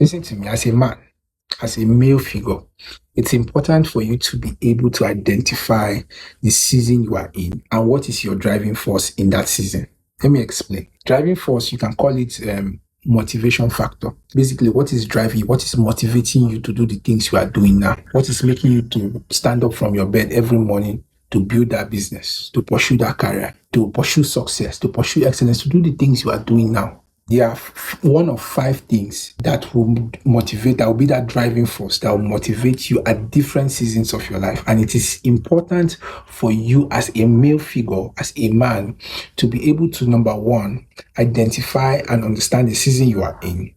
Listen to me, as a man, as a male figure, it's important for you to be able to identify the season you are in and what is your driving force in that season. Let me explain. Driving force, you can call it motivation factor. Basically, what is driving you, what is motivating you to do the things you are doing now? What is making you to stand up from your bed every morning to build that business, to pursue that career, to pursue success, to pursue excellence, to do the things you are doing now? There are one of five things that will motivate, that will be that driving force that will motivate you at different seasons of your life. And it is important for you as a male figure, as a man, to be able to, number one, identify and understand the season you are in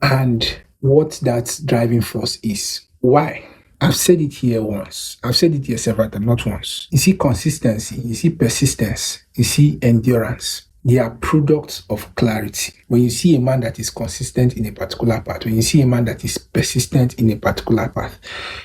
and what that driving force is. Why? I've said it here once. I've said it here several times, not once. You see consistency, you see persistence, you see endurance. They are products of clarity. When you see a man that is consistent in a particular path, when you see a man that is persistent in a particular path,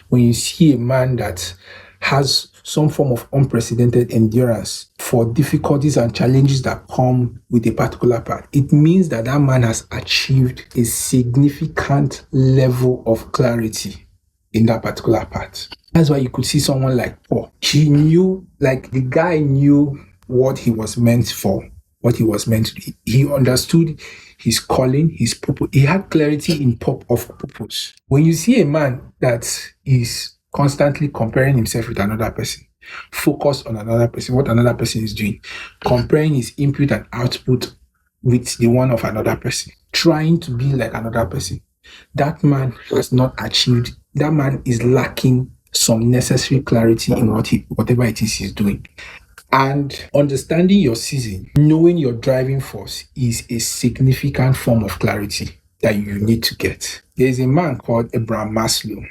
when you see a man that has some form of unprecedented endurance for difficulties and challenges that come with a particular path, it means that that man has achieved a significant level of clarity in that particular path. That's why you could see someone like Paul. He knew, like the guy knew what he was meant for, what he was meant to do. He understood his calling, his purpose. He had clarity in of purpose. When you see a man that is constantly comparing himself with another person, focus on another person, what another person is doing, comparing his input and output with the one of another person, trying to be like another person, that man has not achieved, that man is lacking some necessary clarity in whatever it is he's doing. And understanding your season, knowing your driving force is a significant form of clarity that you need to get. There is a man called Abraham Maslow.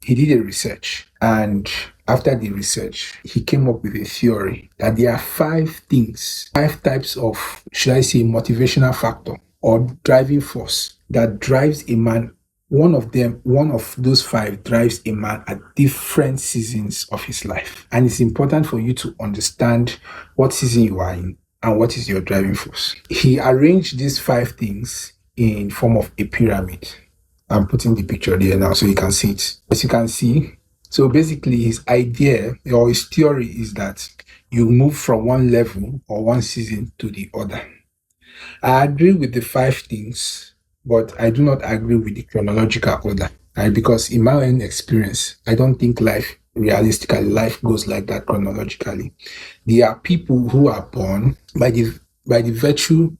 He did a research, and after the research, he came up with a theory that there are five types of, should I say, motivational factor or driving force that drives a man. One of those five drives a man at different seasons of his life. And it's important for you to understand what season you are in and what is your driving force. He arranged these five things in form of a pyramid. I'm putting the picture there now so you can see it. As you can see, so basically his idea or his theory is that you move from one level or one season to the other. I agree with the five things, but I do not agree with the chronological order. Right? Because in my own experience, I don't think life goes like that chronologically. There are people who are born by the virtue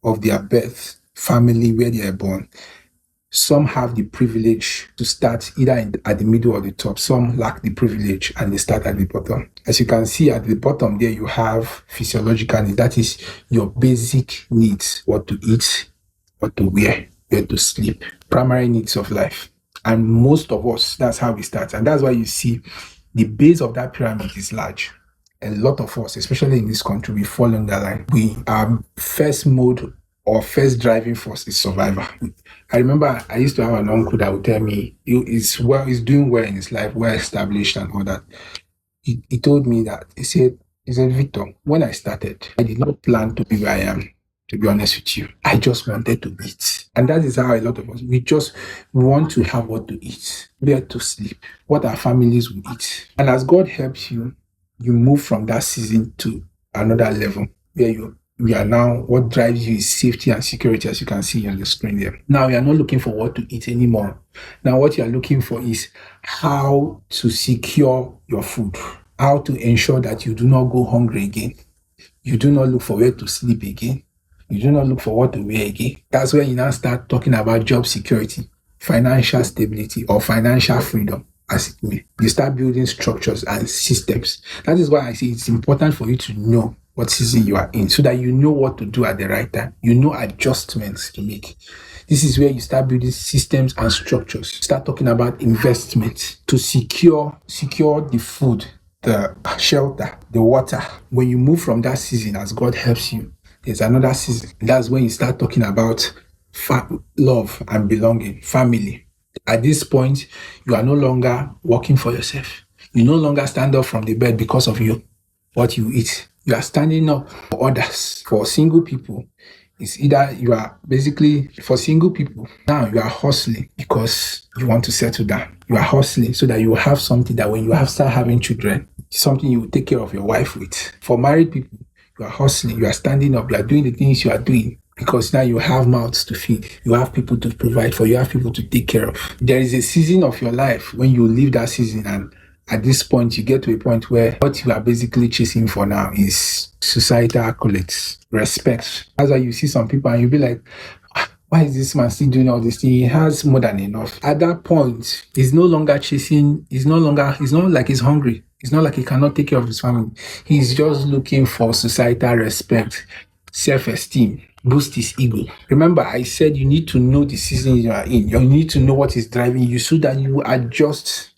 of their birth, family where they are born. Some have the privilege to start either at the middle or the top. Some lack the privilege and they start at the bottom. As you can see at the bottom there, you have physiological needs. That is your basic needs: what to eat, what to wear, where to sleep, primary needs of life. And most of us, that's how we start. And that's why you see the base of that pyramid is large. A lot of us, especially in this country, we fall on that line. Our first mode or first driving force is survival. I remember I used to have an uncle that would tell me he's doing well in his life, well established and all that. He told me that, he said, Victor, when I started, I did not plan to be where I am, to be honest with you. I just wanted to eat. And that is how a lot of us, we want to have what to eat, where to sleep, what our families will eat. And as God helps you, you move from that season to another level where we are now, what drives you is safety and security, as you can see on the screen there. Now you are not looking for what to eat anymore. Now what you are looking for is how to secure your food, how to ensure that you do not go hungry again. You do not look for where to sleep again. You do not look for what to wear again. That's when you now start talking about job security, financial stability, or financial freedom, as it may. You start building structures and systems. That is why I say it's important for you to know what season you are in, so that you know what to do at the right time. You know adjustments to make. This is where you start building systems and structures. Start talking about investment to secure the food, the shelter, the water. When you move from that season, as God helps you, there's another season. That's when you start talking about love and belonging, family. At this point, you are no longer working for yourself. You no longer stand up from the bed because of what you eat. You are standing up for others. For single people, It's either you are basically, for single people, now you are hustling because you want to settle down. You are hustling so that you will have something that when you have start having children, something you will take care of your wife with. For married people, you are hustling, you are standing up, you are doing the things you are doing because now you have mouths to feed, you have people to provide for, you have people to take care of. There is a season of your life when you leave that season, and at this point, you get to a point where what you are basically chasing for now is societal accolades, respect. That's why you see some people and you'll be like, why is this man still doing all this thing? He has more than enough. At that point, he's no longer chasing, he's not like he's hungry. It's not like he cannot take care of his family. He's just looking for societal respect, self-esteem, boost his ego. Remember, I said you need to know the season you are in. You need to know what is driving you so that you adjust,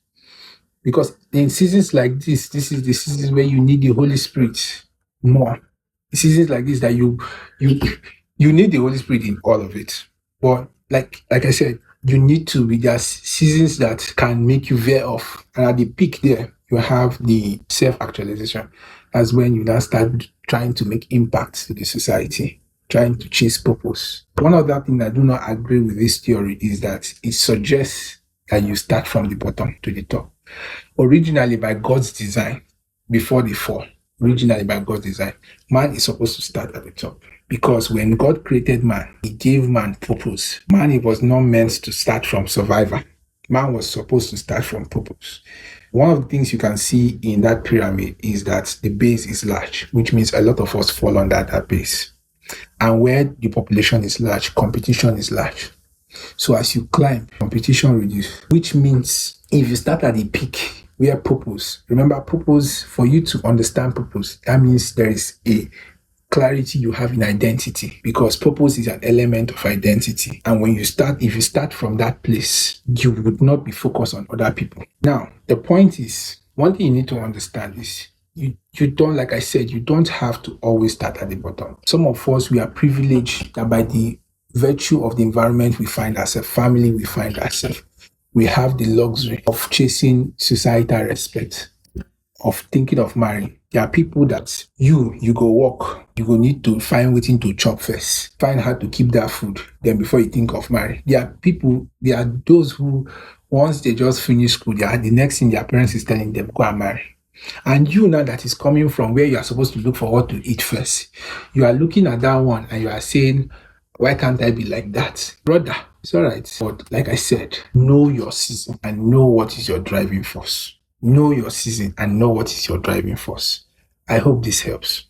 because in seasons like this is the season where you need the Holy Spirit more. Seasons like this that you you need the Holy Spirit in all of it. But like I said, you need to be there seasons that can make you veer off. And at the peak there, you have the self-actualization. That's when you now start trying to make impact to the society, trying to chase purpose. One other thing I do not agree with this theory is that it suggests that you start from the bottom to the top. Originally, by God's design, before the fall, originally by God's design, man is supposed to start at the top. Because when God created man, he gave man purpose. Man, he was not meant to start from survival. Man was supposed to start from purpose. One of the things you can see in that pyramid is that the base is large, which means a lot of us fall under that base. And where the population is large, competition is large. So as you climb, competition reduces, which means if you start at the peak where purpose, remember purpose, for you to understand purpose, that means there is a clarity you have in identity, because purpose is an element of identity. And when you start, if you start from that place, you would not be focused on other people. Now, the point is, one thing you need to understand is you don't, like I said, you don't have to always start at the bottom. Some of us, we are privileged that by the virtue of the environment we find ourselves, family we find ourselves, we have the luxury of chasing societal respect, of thinking of marrying. There are people that you go work, you go need to find waiting to chop first, find how to keep that food, then before you think of marrying. There are those who, once they just finish school, the next thing their parents is telling them, go and marry. And you now that is coming from where you are supposed to look for what to eat first, you are looking at that one and you are saying, why can't I be like that? Brother, it's all right. But like I said, know your season and know what is your driving force. Know your season and know what is your driving force. I hope this helps.